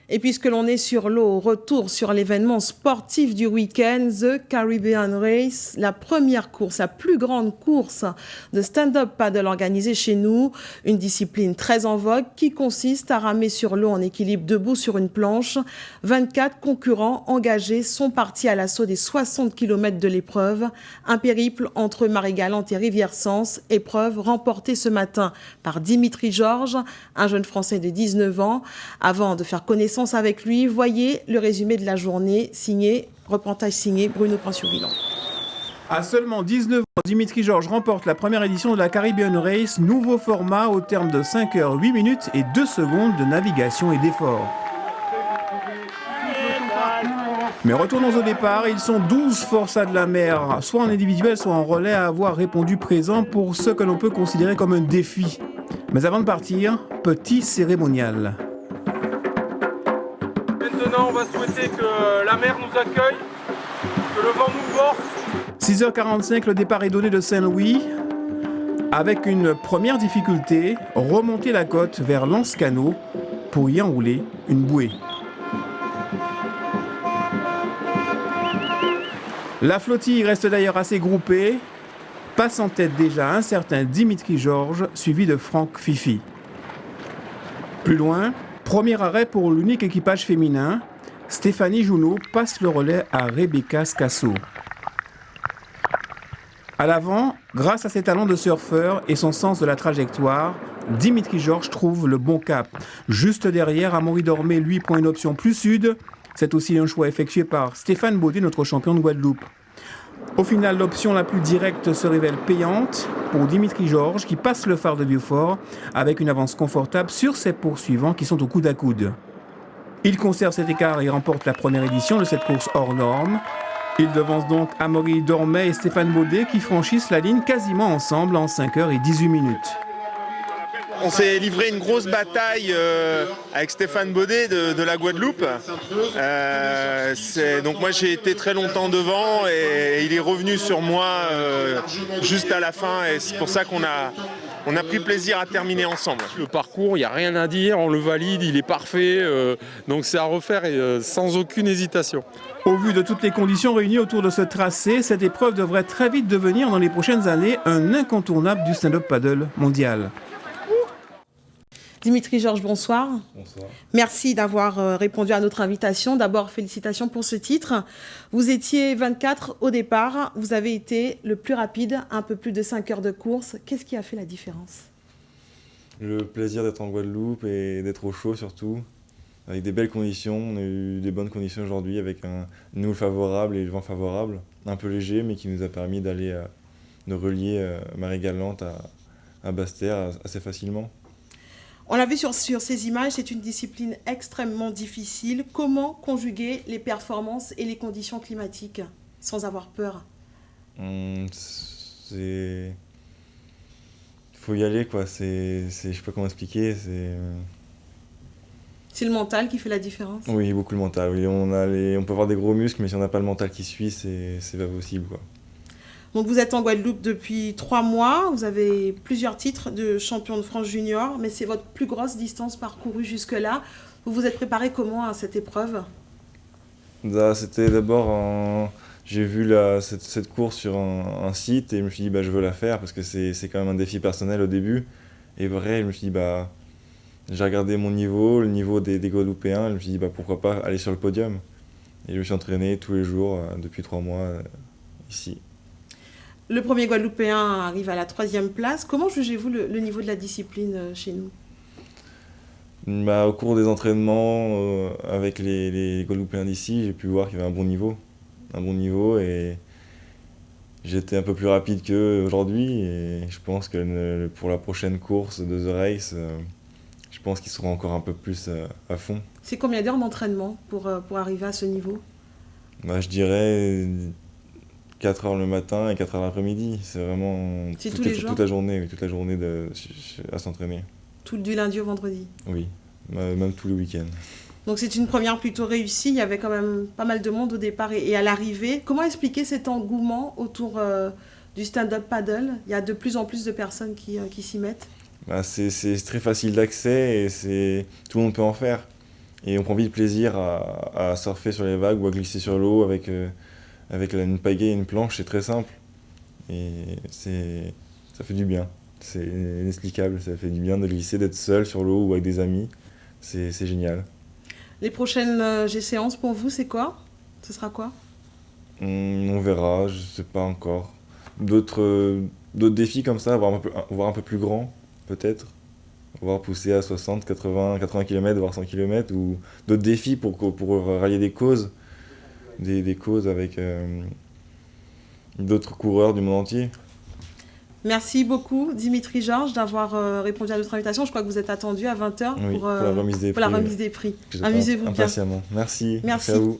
Et puisque l'on est sur l'eau, retour sur l'événement sportif du week-end, The Caribbean Race, la première course, la plus grande course de stand-up paddle organisée chez nous, une discipline très en vogue qui consiste à ramer sur l'eau en équilibre debout sur une planche. 24 concurrents engagés sont partis à l'assaut des 60 km de l'épreuve. Un périple entre Marie-Galante et Rivière-Sens, épreuve remportée ce matin par Dimitri Georges, un jeune Français de 19 ans. Avant de faire connaissance avec lui, voyez le résumé de la journée, reportage signé Bruno Prince-Vilan. À seulement 19 ans, Dimitri Georges remporte la première édition de la Caribbean Race, nouveau format au terme de 5 heures 8 minutes et 2 secondes de navigation et d'effort. Mais retournons au départ, ils sont 12 forçats de la mer, soit en individuel, soit en relais, à avoir répondu présent pour ce que l'on peut considérer comme un défi. Mais avant de partir, petit cérémonial. Maintenant, on va souhaiter que la mer nous accueille, que le vent nous porte. 6h45, le départ est donné de Saint-Louis, avec une première difficulté, remonter la côte vers l'Anse-Canot pour y enrouler une bouée. La flottille reste d'ailleurs assez groupée, passe en tête déjà un certain Dimitri Georges, suivi de Franck Fifi. Plus loin, premier arrêt pour l'unique équipage féminin, Stéphanie Jounot passe le relais à Rebecca Scasso. À l'avant, grâce à ses talents de surfeur et son sens de la trajectoire, Dimitri Georges trouve le bon cap. Juste derrière, Amaury Dormé, lui, prend une option plus sud. C'est aussi un choix effectué par Stéphane Baudet, notre champion de Guadeloupe. Au final, l'option la plus directe se révèle payante pour Dimitri Georges, qui passe le phare de Vieux-Fort avec une avance confortable sur ses poursuivants qui sont au coude à coude. Il conserve cet écart et remporte la première édition de cette course hors norme. Il devance donc Amaury Dormé et Stéphane Baudet qui franchissent la ligne quasiment ensemble en 5 heures et 18 minutes. On s'est livré une grosse bataille avec Stéphane Baudet de la Guadeloupe. Donc moi j'ai été très longtemps devant et il est revenu sur moi juste à la fin et c'est pour ça qu'on a pris plaisir à terminer ensemble. Le parcours, il n'y a rien à dire, on le valide, il est parfait. Donc c'est à refaire sans aucune hésitation. Au vu de toutes les conditions réunies autour de ce tracé, cette épreuve devrait très vite devenir dans les prochaines années un incontournable du stand-up paddle mondial. Dimitri Georges, bonsoir. Bonsoir. Merci d'avoir répondu à notre invitation. D'abord, félicitations pour ce titre. Vous étiez 24 au départ. Vous avez été le plus rapide, un peu plus de 5 heures de course. Qu'est-ce qui a fait la différence? Le plaisir d'être en Guadeloupe et d'être au chaud surtout, avec des belles conditions. On a eu des bonnes conditions aujourd'hui avec une houle favorable et le vent favorable, un peu léger mais qui nous a permis de relier Marie-Galante à Basse-Terre assez facilement. On l'a vu sur ces images, c'est une discipline extrêmement difficile. Comment conjuguer les performances et les conditions climatiques sans avoir peur? Il faut y aller, quoi. Je sais pas comment expliquer. C'est le mental qui fait la différence? Oui, beaucoup le mental. Oui, on peut avoir des gros muscles, mais si on n'a pas le mental qui suit, c'est pas possible, quoi. Donc vous êtes en Guadeloupe depuis 3 mois, vous avez plusieurs titres de champion de France junior, mais c'est votre plus grosse distance parcourue jusque-là. Vous vous êtes préparé comment à cette épreuve? C'était d'abord, j'ai vu cette course sur un site et je me suis dit je veux la faire parce que c'est quand même un défi personnel au début. Et vrai, je me suis dit j'ai regardé mon niveau, le niveau des Guadeloupéens, et je me suis dit pourquoi pas aller sur le podium. Et je me suis entraîné tous les jours depuis 3 mois ici. Le premier Guadeloupéen arrive à la 3e place. Comment jugez-vous le niveau de la discipline chez nous? Au cours des entraînements avec les Guadeloupéens d'ici, j'ai pu voir qu'il y avait un bon niveau et j'étais un peu plus rapide qu'eux aujourd'hui et je pense que pour la prochaine course de The Race, je pense qu'ils seront encore un peu plus à fond. C'est combien d'heures d'entraînement pour arriver à ce niveau? Je dirais 4 heures le matin et 4 heures l'après-midi. C'est vraiment toute la journée à s'entraîner. Du lundi au vendredi? Oui, même tous les week-ends. Donc c'est une première plutôt réussie. Il y avait quand même pas mal de monde au départ et à l'arrivée. Comment expliquer cet engouement autour du stand-up paddle? Il y a de plus en plus de personnes qui s'y mettent. C'est très facile d'accès et tout le monde peut en faire. Et on prend vite plaisir à surfer sur les vagues ou à glisser sur l'eau avec une pagaie et une planche, c'est très simple. Et ça fait du bien. C'est inexplicable, ça fait du bien de glisser, d'être seul sur l'eau ou avec des amis. C'est génial. Les prochaines séances pour vous, c'est quoi? Ce sera quoi? On verra, je sais pas encore. D'autres défis comme ça, voire un peu plus grand, peut-être. Voir pousser à 60, 80 km, voire 100 km, ou d'autres défis pour rallier des causes. Des causes avec d'autres coureurs du monde entier. Merci beaucoup, Dimitri Georges, d'avoir répondu à notre invitation. Je crois que vous êtes attendu à 20h Oui, pour la remise des prix. Amusez-vous bien. Impatiemment. Merci. Merci. À vous.